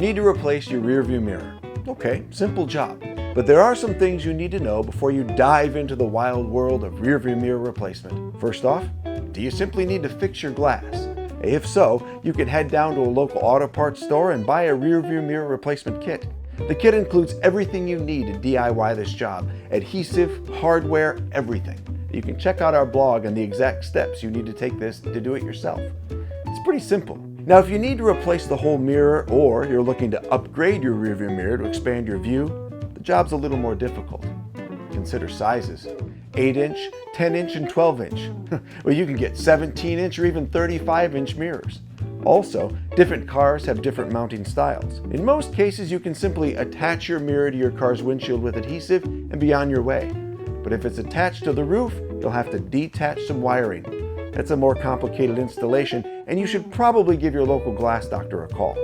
need to replace your rearview mirror. Okay, simple job. But there are some things you need to know before you dive into the wild world of rearview mirror replacement. First off, do you simply need to fix your glass? If so, you can head down to a local auto parts store and buy a rearview mirror replacement kit. The kit includes everything you need to DIY this job: adhesive, hardware, everything. You can check out our blog on the exact steps you need to take this to do it yourself. It's pretty simple. Now, if you need to replace the whole mirror, or you're looking to upgrade your rearview mirror to expand your view, the job's a little more difficult. Consider sizes: 8-inch, 10-inch, and 12-inch. Well, you can get 17-inch or even 35-inch mirrors. Also, different cars have different mounting styles. In most cases, you can simply attach your mirror to your car's windshield with adhesive and be on your way. But if it's attached to the roof, you'll have to detach some wiring. That's a more complicated installation, and you should probably give your local glass doctor a call.